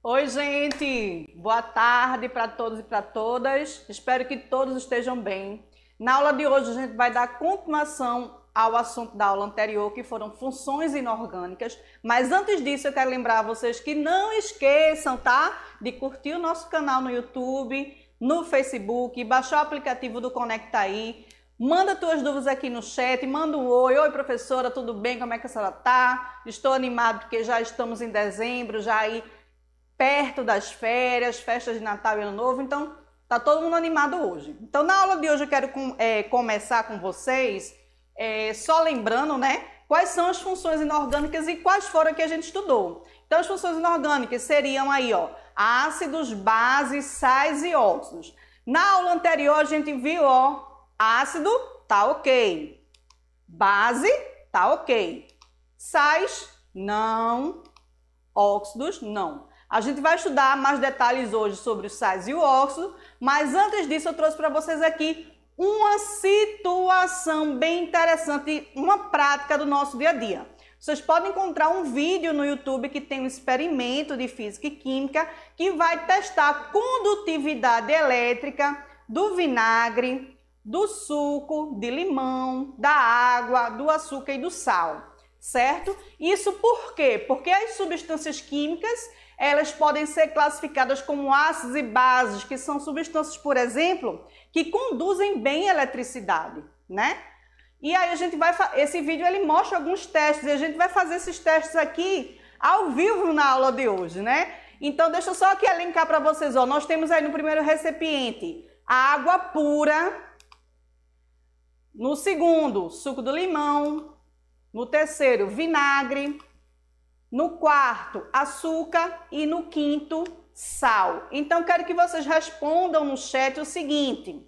Oi, gente! Boa tarde para todos e para todas. Espero que todos estejam bem. Na aula de hoje, a gente vai dar continuação ao assunto da aula anterior, que foram funções inorgânicas. Mas antes disso, eu quero lembrar vocês que não esqueçam, tá? De curtir o nosso canal no YouTube, no Facebook, baixar o aplicativo do Conectaí. Manda tuas dúvidas aqui no chat, manda um oi. Oi, professora, tudo bem? Como é que a senhora tá? Estou animado porque já estamos em dezembro, já aí perto das férias, festas de Natal e Ano Novo, então tá todo mundo animado hoje. Então na aula de hoje eu quero começar com vocês só lembrando, né, quais são as funções inorgânicas e quais foram que a gente estudou. Então as funções inorgânicas seriam aí, ó, ácidos, bases, sais e óxidos. Na aula anterior a gente viu, ó, ácido tá ok, base tá ok, sais não, óxidos não. A gente vai estudar mais detalhes hoje sobre os sais e o óxido, mas antes disso eu trouxe para vocês aqui uma situação bem interessante, uma prática do nosso dia a dia. Vocês podem encontrar um vídeo no YouTube que tem um experimento de física e química que vai testar a condutividade elétrica do vinagre, do suco de limão, da água, do açúcar e do sal, certo? Isso por quê? Porque as substâncias químicas elas podem ser classificadas como ácidos e bases, que são substâncias, por exemplo, que conduzem bem a eletricidade, né? E aí a gente vai, esse vídeo ele mostra alguns testes, e a gente vai fazer esses testes aqui ao vivo na aula de hoje, né? Então deixa eu só aqui elencar para vocês, ó, nós temos aí no primeiro recipiente a água pura, no segundo, suco do limão, no terceiro, vinagre, no quarto, açúcar e no quinto, sal. Então, quero que vocês respondam no chat o seguinte.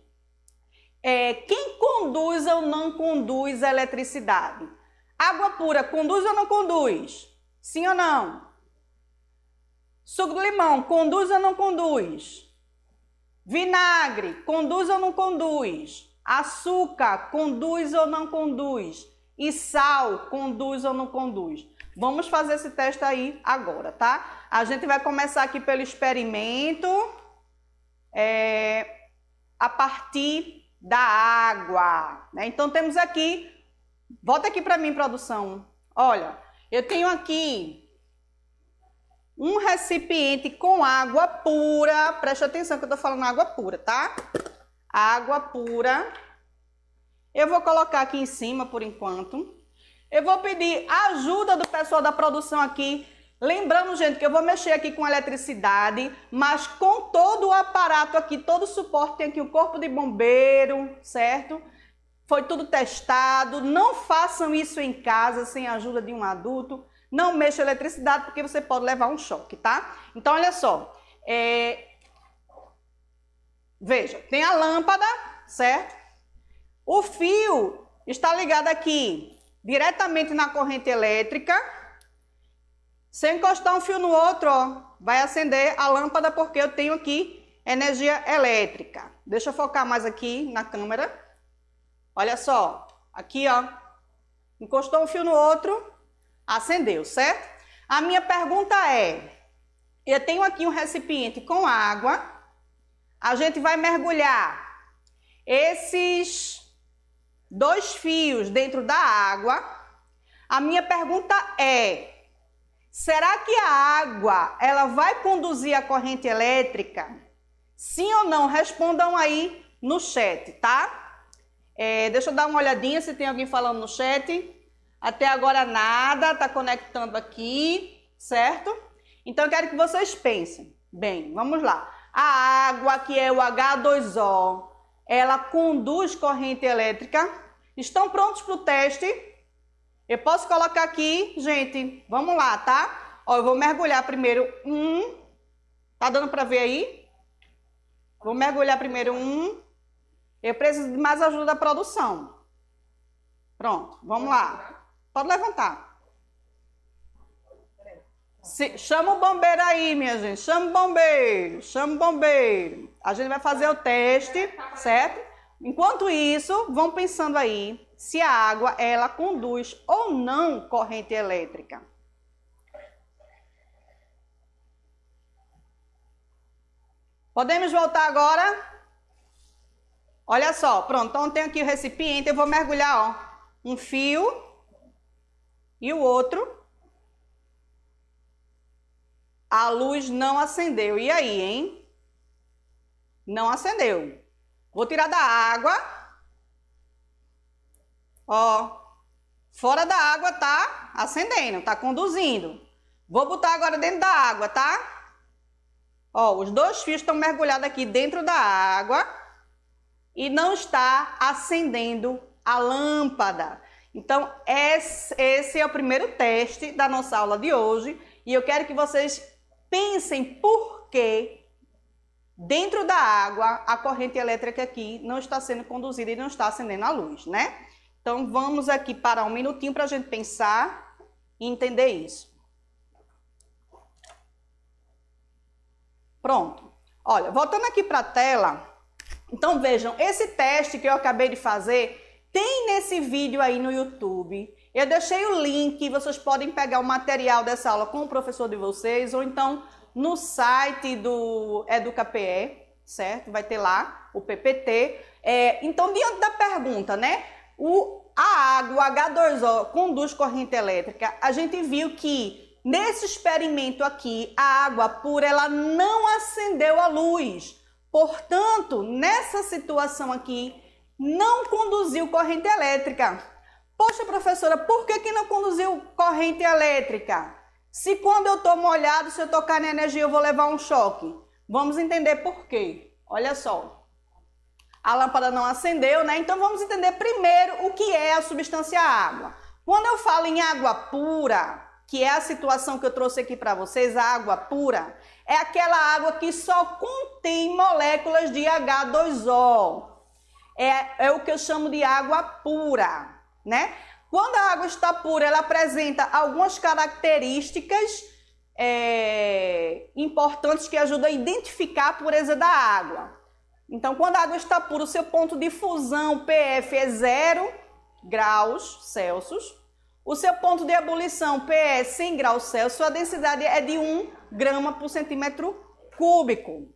Quem conduz ou não conduz a eletricidade? Água pura, conduz ou não conduz? Sim ou não? Suco de limão, conduz ou não conduz? Vinagre, conduz ou não conduz? Açúcar, conduz ou não conduz? E sal, conduz ou não conduz? Vamos fazer esse teste aí agora, tá? A gente vai começar aqui pelo experimento a partir da água, né? Então temos aqui, volta aqui para mim, produção. Olha, eu tenho aqui um recipiente com água pura, preste atenção que eu tô falando água pura, tá? Água pura. Eu vou colocar aqui em cima por enquanto. Eu vou pedir a ajuda do pessoal da produção aqui. Lembrando, gente, que eu vou mexer aqui com eletricidade, mas com todo o aparato aqui, todo o suporte. Tem aqui o corpo de bombeiro, certo? Foi tudo testado. Não façam isso em casa sem a ajuda de um adulto. Não mexa a eletricidade porque você pode levar um choque, tá? Então, olha só. Veja, tem a lâmpada, certo? O fio está ligado aqui diretamente na corrente elétrica. Se eu encostar um fio no outro, ó, vai acender a lâmpada porque eu tenho aqui energia elétrica. Deixa eu focar mais aqui na câmera. Olha só, aqui ó, encostou um fio no outro, acendeu, certo? A minha pergunta é, eu tenho aqui um recipiente com água, a gente vai mergulhar esses dois fios dentro da água. A minha pergunta é, será que a água ela vai conduzir a corrente elétrica? Sim ou não? Respondam aí no chat, tá? Deixa eu dar uma olhadinha se tem alguém falando no chat. Até agora nada, tá conectando aqui, certo? Então eu quero que vocês pensem. Bem, vamos lá. A água, que é o H2O, ela conduz corrente elétrica. Estão prontos para o teste? Eu posso colocar aqui, gente, vamos lá, tá? Ó, eu vou mergulhar primeiro tá dando para ver aí? Vou mergulhar primeiro eu preciso de mais ajuda da produção. Pronto, vamos lá. Pode levantar. Chama o bombeiro aí, minha gente. Chama o bombeiro. Chama o bombeiro. A gente vai fazer o teste, certo? Enquanto isso, vão pensando aí se a água, ela conduz ou não corrente elétrica. Podemos voltar agora? Olha só, pronto. Então, tem aqui o recipiente. Eu vou mergulhar, ó, um fio e o outro. A luz não acendeu. E aí, hein? Não acendeu. Vou tirar da água. Ó, fora da água tá acendendo, tá conduzindo. Vou botar agora dentro da água, tá? Ó, os dois fios estão mergulhados aqui dentro da água e não está acendendo a lâmpada. Então, esse é o primeiro teste da nossa aula de hoje. E eu quero que vocês pensem por que dentro da água a corrente elétrica aqui não está sendo conduzida e não está acendendo a luz, né? Então, vamos aqui parar um minutinho para a gente pensar e entender isso. Pronto. Olha, voltando aqui para a tela. Então, vejam, esse teste que eu acabei de fazer tem nesse vídeo aí no YouTube. Eu deixei o link, vocês podem pegar o material dessa aula com o professor de vocês, ou então no site do EducaPE, certo? Vai ter lá o PPT. Então, diante da pergunta, né? A água, o H2O, conduz corrente elétrica. A gente viu que nesse experimento aqui, a água pura, ela não acendeu a luz. Portanto, nessa situação aqui, não conduziu corrente elétrica. Poxa, professora, por que não conduziu corrente elétrica? Se quando eu estou molhado, se eu tocar na energia, eu vou levar um choque. Vamos entender por quê. Olha só. A lâmpada não acendeu, né? Então, vamos entender primeiro o que é a substância água. Quando eu falo em água pura, que é a situação que eu trouxe aqui para vocês, a água pura, é aquela água que só contém moléculas de H2O. É o que eu chamo de água pura, né? Quando a água está pura, ela apresenta algumas características importantes que ajudam a identificar a pureza da água. Então, quando a água está pura, o seu ponto de fusão, PF, é 0 graus Celsius. O seu ponto de ebulição, PE, é 100 graus Celsius. A densidade é de 1 grama por centímetro cúbico.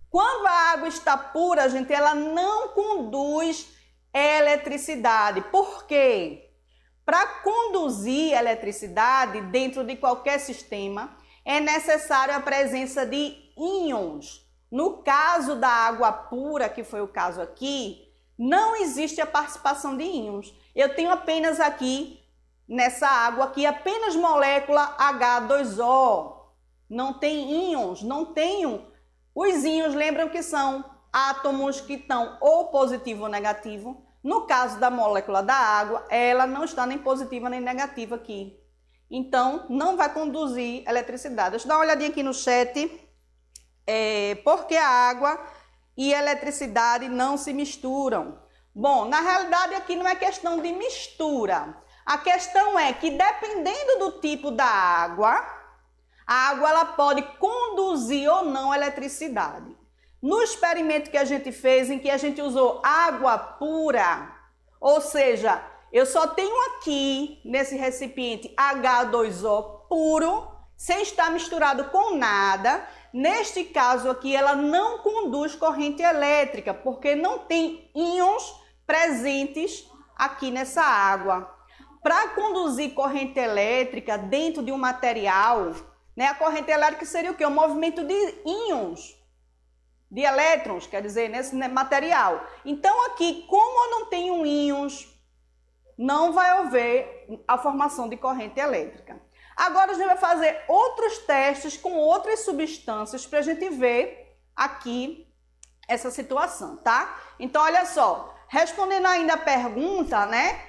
Quando a água está pura, gente, ela não conduz eletricidade. Por quê? Para conduzir eletricidade dentro de qualquer sistema, é necessário a presença de íons. No caso da água pura, que foi o caso aqui, não existe a participação de íons. Eu tenho apenas aqui, nessa água aqui, apenas molécula H2O. Não tem íons, não tenho. Os íons, lembram que são átomos que estão ou positivo ou negativo. No caso da molécula da água, ela não está nem positiva nem negativa aqui. Então, não vai conduzir eletricidade. Deixa eu dar uma olhadinha aqui no chat. Porque a água e a eletricidade não se misturam. Bom, na realidade aqui não é questão de mistura. A questão é que dependendo do tipo da água, a água ela pode conduzir ou não eletricidade. No experimento que a gente fez, em que a gente usou água pura, ou seja, eu só tenho aqui nesse recipiente H2O puro, sem estar misturado com nada. Neste caso aqui, ela não conduz corrente elétrica, porque não tem íons presentes aqui nessa água. Para conduzir corrente elétrica dentro de um material, né, a corrente elétrica seria o quê? O movimento de íons, de elétrons, quer dizer, nesse material. Então aqui, como eu não tenho íons, não vai haver a formação de corrente elétrica. Agora a gente vai fazer outros testes com outras substâncias para a gente ver aqui essa situação, tá? Então, olha só, respondendo ainda a pergunta, né?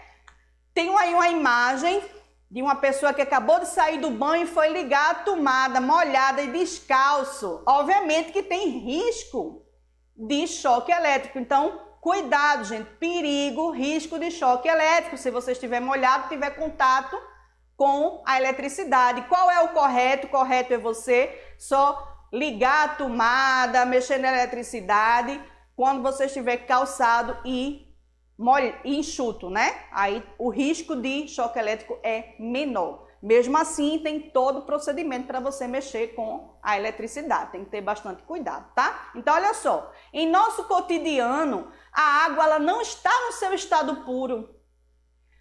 Tenho aí uma imagem de uma pessoa que acabou de sair do banho e foi ligar a tomada molhada e descalço. Obviamente que tem risco de choque elétrico. Então, cuidado, gente. Perigo, risco de choque elétrico. Se você estiver molhado, tiver contato com a eletricidade. Qual é o correto? O correto é você só ligar a tomada, mexer na eletricidade quando você estiver calçado e enxuto, né? Aí o risco de choque elétrico é menor. Mesmo assim, tem todo o procedimento para você mexer com a eletricidade. Tem que ter bastante cuidado, tá? Então, olha só. Em nosso cotidiano, a água ela não está no seu estado puro,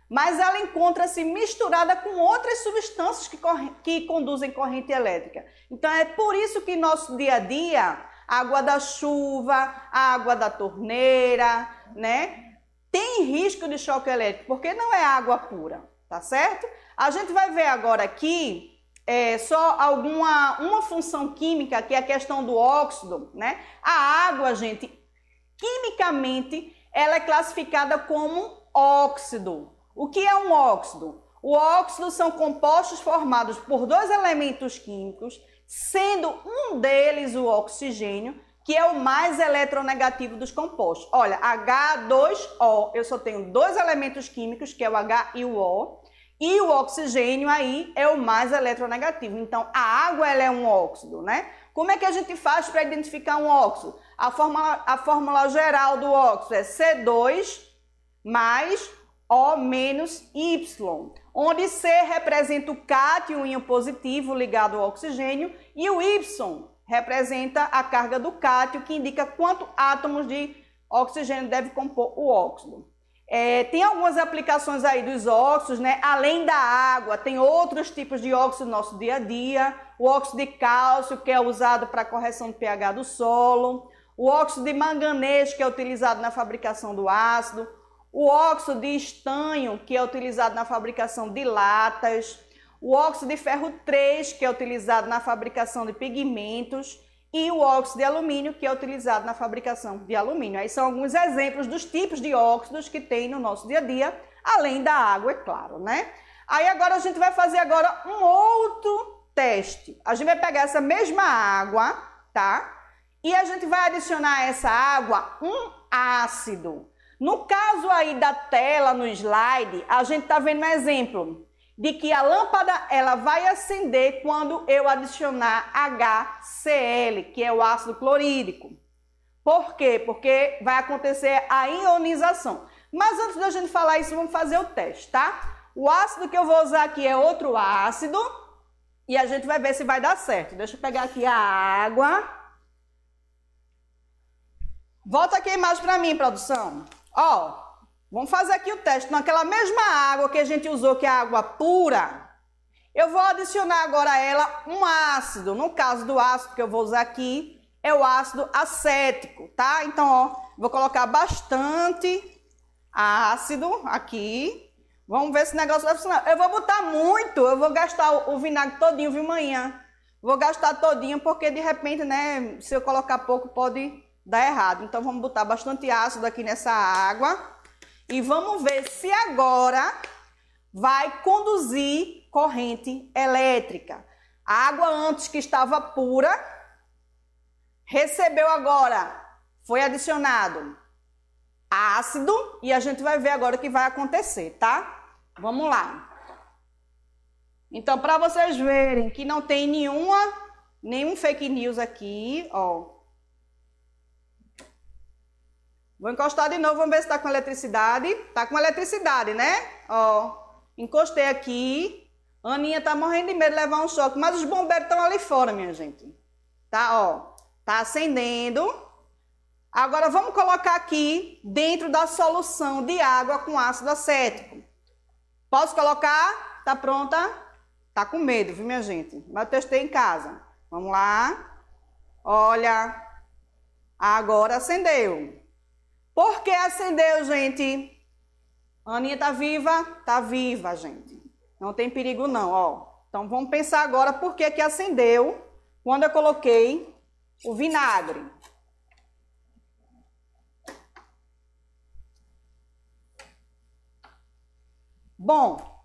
mas ela encontra-se misturada com outras substâncias que conduzem corrente elétrica. Então, é por isso que em nosso dia a dia, a água da chuva, a água da torneira, né? Tem risco de choque elétrico, porque não é água pura, tá certo? A gente vai ver agora aqui só uma função química, que é a questão do óxido, né? A água, gente, quimicamente, ela é classificada como óxido. O que é um óxido? O óxido são compostos formados por dois elementos químicos, sendo um deles o oxigênio, que é o mais eletronegativo dos compostos. Olha, H2O, eu só tenho dois elementos químicos, que é o H e o O, e o oxigênio aí é o mais eletronegativo. Então, a água ela é um óxido, né? Como é que a gente faz para identificar um óxido? A fórmula geral do óxido é C2 mais O menos Y, onde C representa o cátion, o íon positivo ligado ao oxigênio, e o Y representa a carga do cátion, que indica quantos átomos de oxigênio deve compor o óxido. Tem algumas aplicações aí dos óxidos, né? Além da água, tem outros tipos de óxido no nosso dia a dia. O óxido de cálcio, que é usado para correção do pH do solo. O óxido de manganês, que é utilizado na fabricação do ácido. O óxido de estanho, que é utilizado na fabricação de latas. O óxido de ferro 3, que é utilizado na fabricação de pigmentos. E o óxido de alumínio, que é utilizado na fabricação de alumínio. Aí são alguns exemplos dos tipos de óxidos que tem no nosso dia a dia, além da água, é claro, né? Aí agora a gente vai fazer agora um outro teste. A gente vai pegar essa mesma água, tá? E a gente vai adicionar a essa água um ácido. No caso aí da tela, no slide, a gente tá vendo um exemplo de que a lâmpada ela vai acender quando eu adicionar HCl, que é o ácido clorídrico. Por quê? Porque vai acontecer a ionização. Mas antes da gente falar isso, vamos fazer o teste, tá? O ácido que eu vou usar aqui é outro ácido e a gente vai ver se vai dar certo. Deixa eu pegar aqui a água. Volta aqui a imagem para mim, produção. Ó. Vamos fazer aqui o teste. Naquela mesma água que a gente usou, que é a água pura, eu vou adicionar agora a ela um ácido. No caso do ácido que eu vou usar aqui, é o ácido acético, tá? Então, ó, vou colocar bastante ácido aqui. Vamos ver se o negócio vai funcionar. Eu vou botar muito, eu vou gastar o vinagre todinho, viu, manhã? Vou gastar todinho, porque de repente, né, se eu colocar pouco, pode dar errado. Então, vamos botar bastante ácido aqui nessa água. E vamos ver se agora vai conduzir corrente elétrica. A água antes que estava pura, recebeu agora, foi adicionado ácido e a gente vai ver agora o que vai acontecer, tá? Vamos lá. Então, para vocês verem que não tem nenhum fake news aqui, ó. Vou encostar de novo, vamos ver se tá com eletricidade. Tá com eletricidade, né? Ó, encostei aqui. Aninha tá morrendo de medo de levar um choque, mas os bombeiros estão ali fora, minha gente. Tá, ó. Tá acendendo. Agora vamos colocar aqui dentro da solução de água com ácido acético. Posso colocar? Tá pronta? Tá com medo, viu, minha gente? Mas eu testei em casa. Vamos lá. Olha. Agora acendeu. Por que acendeu, gente? A Aninha tá viva? Tá viva, gente. Não tem perigo não, ó. Então, vamos pensar agora por que que acendeu quando eu coloquei o vinagre. Bom,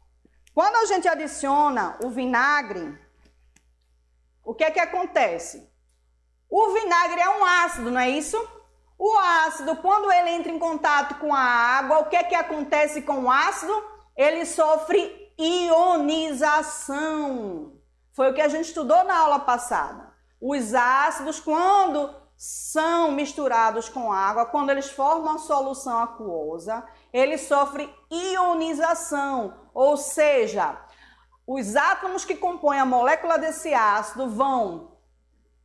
quando a gente adiciona o vinagre, o que é que acontece? O vinagre é um ácido, não é isso? O ácido, quando ele entra em contato com a água, o que é que acontece com o ácido? Ele sofre ionização. Foi o que a gente estudou na aula passada. Os ácidos, quando são misturados com água, quando eles formam a solução aquosa, eles sofrem ionização, ou seja, os átomos que compõem a molécula desse ácido vão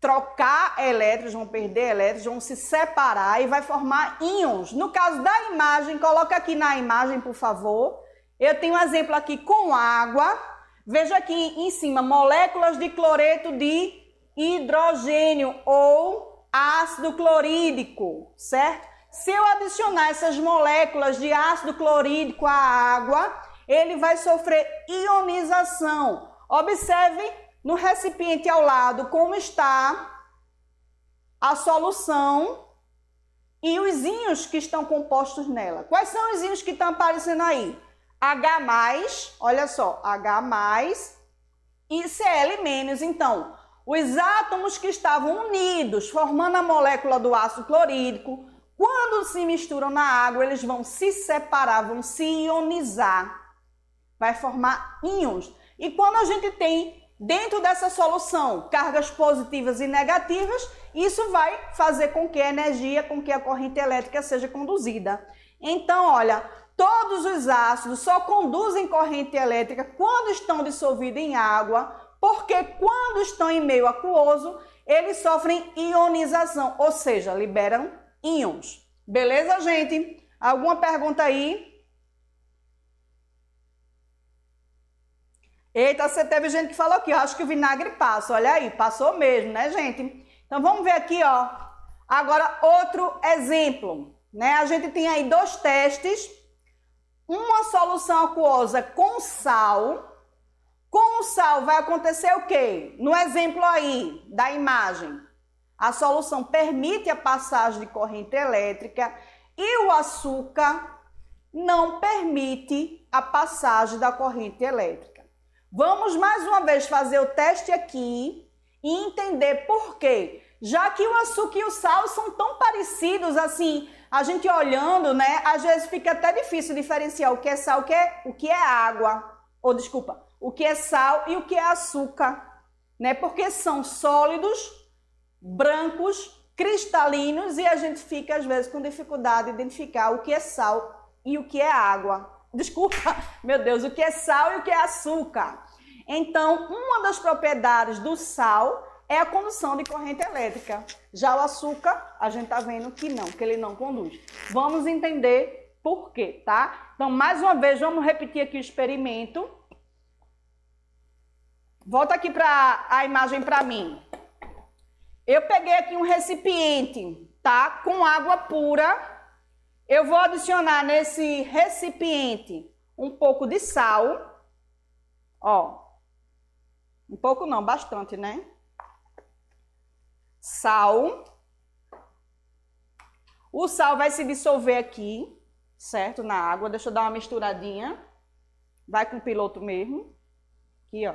trocar elétrons, vão perder elétrons, vão se separar e vai formar íons. No caso da imagem, coloca aqui na imagem, por favor. Eu tenho um exemplo aqui com água. Veja aqui em cima, moléculas de cloreto de hidrogênio ou ácido clorídrico, certo? Se eu adicionar essas moléculas de ácido clorídrico à água, ele vai sofrer ionização. Observe no recipiente ao lado como está a solução e os íons que estão compostos nela. Quais são os íons que estão aparecendo aí? H+, olha só, H+, e Cl-. Então, os átomos que estavam unidos, formando a molécula do ácido clorídrico, quando se misturam na água, eles vão se separar, vão se ionizar. Vai formar íons. E quando a gente tem dentro dessa solução cargas positivas e negativas, isso vai fazer com que a energia, com que a corrente elétrica seja conduzida. Então, olha, todos os ácidos só conduzem corrente elétrica quando estão dissolvidos em água, porque quando estão em meio aquoso, eles sofrem ionização, ou seja, liberam íons. Beleza, gente? Alguma pergunta aí? Eita, você teve gente que falou aqui, eu acho que o vinagre passa. Olha aí, passou mesmo, né, gente? Então, vamos ver aqui, ó. Agora, outro exemplo, né? A gente tem aí 2 testes. Uma solução aquosa com sal. Com o sal vai acontecer o quê? No exemplo aí da imagem, a solução permite a passagem de corrente elétrica e o açúcar não permite a passagem da corrente elétrica. Vamos mais uma vez fazer o teste aqui e entender por quê. Já que o açúcar e o sal são tão parecidos assim, a gente olhando, né, às vezes fica até difícil diferenciar o que é sal, o que é água, ou desculpa, o que é sal e o que é açúcar, né? Porque são sólidos, brancos, cristalinos e a gente fica às vezes com dificuldade de identificar o que é sal e o que é água. Desculpa, meu Deus, o que é sal e o que é açúcar. Então, uma das propriedades do sal é a condução de corrente elétrica. Já o açúcar, a gente tá vendo que não, que ele não conduz. Vamos entender por quê, tá? Então, mais uma vez, vamos repetir aqui o experimento. Volta aqui para a imagem para mim. Eu peguei aqui um recipiente, tá? Com água pura. Eu vou adicionar nesse recipiente um pouco de sal. Ó. Um pouco não, bastante, né? Sal. O sal vai se dissolver aqui, certo? Na água. Deixa eu dar uma misturadinha. Vai com o piloto mesmo. Aqui, ó.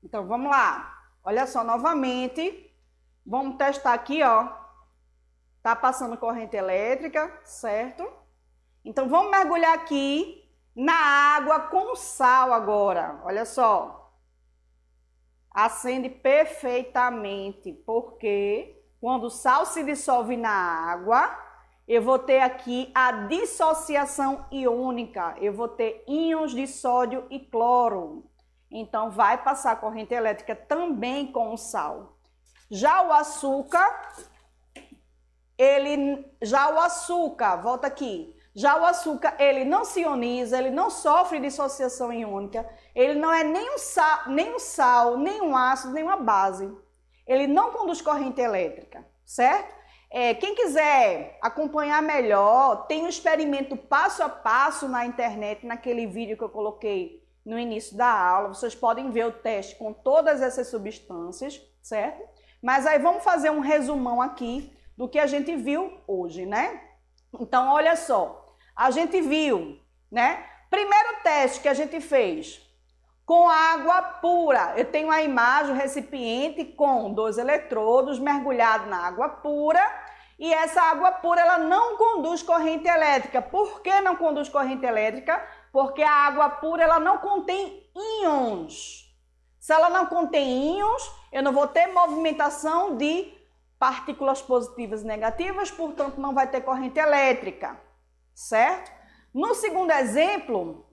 Então, vamos lá. Olha só, novamente. Vamos testar aqui, ó. Tá passando corrente elétrica, certo? Então, vamos mergulhar aqui na água com sal agora. Olha só. Acende perfeitamente, porque quando o sal se dissolve na água, eu vou ter aqui a dissociação iônica. Eu vou ter íons de sódio e cloro. Então, vai passar corrente elétrica também com o sal. Já o açúcar, volta aqui. Já o açúcar, ele não se ioniza, ele não sofre dissociação iônica, ele não é nem um sal, nem um ácido, nem uma base. Ele não conduz corrente elétrica, certo? Quem quiser acompanhar melhor, tem um experimento passo a passo na internet, naquele vídeo que eu coloquei no início da aula. Vocês podem ver o teste com todas essas substâncias, certo? Mas aí vamos fazer um resumão aqui do que a gente viu hoje, né? Então, olha só. A gente viu, né? Primeiro teste que a gente fez. com água pura. Eu tenho a imagem, o recipiente com 2 eletrodos mergulhados na água pura, e essa água pura ela não conduz corrente elétrica. Por que não conduz corrente elétrica? Porque a água pura ela não contém íons. Se ela não contém íons, eu não vou ter movimentação de partículas positivas e negativas, portanto não vai ter corrente elétrica, certo? No segundo exemplo,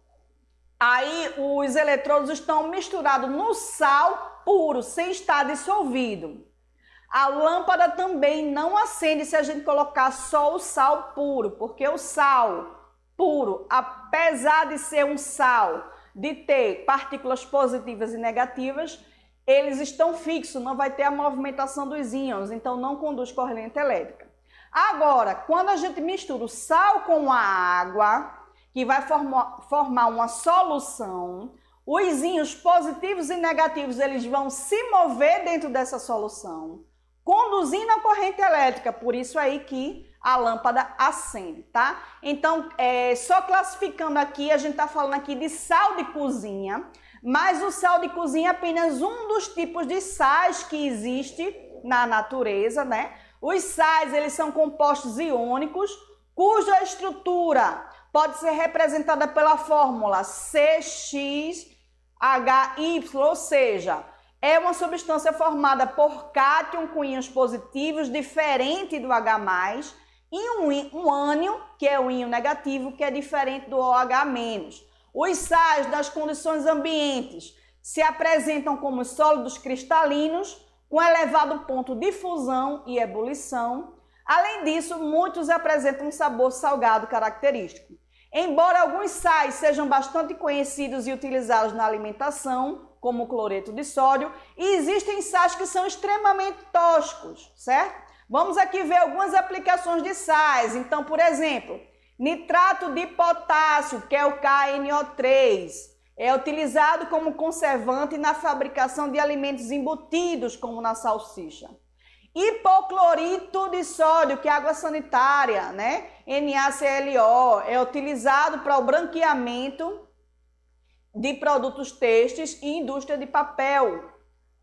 aí os eletrodos estão misturados no sal puro, sem estar dissolvido. A lâmpada também não acende se a gente colocar só o sal puro, porque o sal puro, apesar de ser um sal, de ter partículas positivas e negativas, eles estão fixos, não vai ter a movimentação dos íons, então não conduz corrente elétrica. Agora, quando a gente mistura o sal com a água, que vai formar uma solução, os íons positivos e negativos eles vão se mover dentro dessa solução, conduzindo a corrente elétrica, por isso aí que a lâmpada acende, tá? Então, só classificando aqui, a gente está falando aqui de sal de cozinha, mas o sal de cozinha é apenas um dos tipos de sais que existe na natureza, né? Os sais, eles são compostos iônicos, cuja estrutura pode ser representada pela fórmula CXHY, ou seja, é uma substância formada por cátion com íons positivos, diferente do H+, e um ânion, que é o íon negativo, que é diferente do OH-. Os sais das condições ambientes se apresentam como sólidos cristalinos, com elevado ponto de fusão e ebulição. Além disso, muitos apresentam um sabor salgado característico. Embora alguns sais sejam bastante conhecidos e utilizados na alimentação, como o cloreto de sódio, e existem sais que são extremamente tóxicos, certo? Vamos aqui ver algumas aplicações de sais. Então, por exemplo, nitrato de potássio, que é o KNO3, é utilizado como conservante na fabricação de alimentos embutidos, como na salsicha. Hipoclorito de sódio, que é água sanitária, né? NaClO, é utilizado para o branqueamento de produtos têxteis e indústria de papel.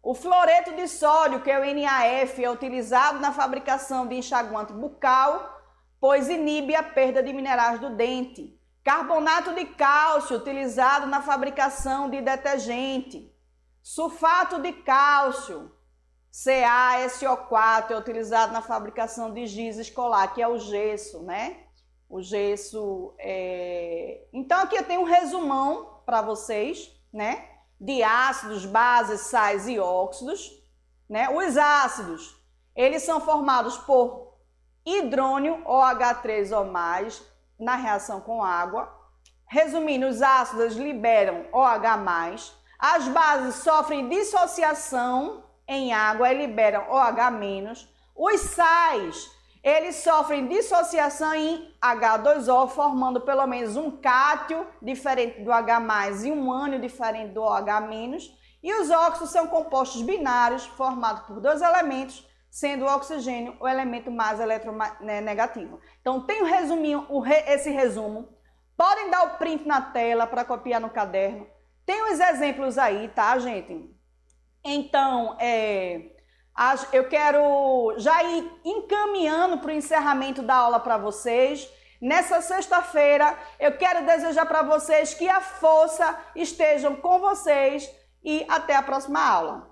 O fluoreto de sódio, que é o NaF, é utilizado na fabricação de enxaguante bucal, pois inibe a perda de minerais do dente. Carbonato de cálcio, utilizado na fabricação de detergente. Sulfato de cálcio, CaSO4, é utilizado na fabricação de giz escolar, que é o gesso, né? O gesso Então, aqui eu tenho um resumão para vocês, né? De ácidos, bases, sais e óxidos, né? Os ácidos, eles são formados por hidrônio, OH3O+, na reação com água. Resumindo, os ácidos liberam OH+. As bases sofrem dissociação em água e liberam OH-. Os sais, eles sofrem dissociação em H2O, formando pelo menos um cátion diferente do H+, e um ânion diferente do OH-. E os óxidos são compostos binários, formados por 2 elementos, sendo o oxigênio o elemento mais eletronegativo. Então, tem esse resumo. Podem dar o print na tela para copiar no caderno. Tem os exemplos aí, tá, gente? Então, eu quero já ir encaminhando para o encerramento da aula para vocês. Nessa sexta-feira, eu quero desejar para vocês que a força esteja com vocês e até a próxima aula.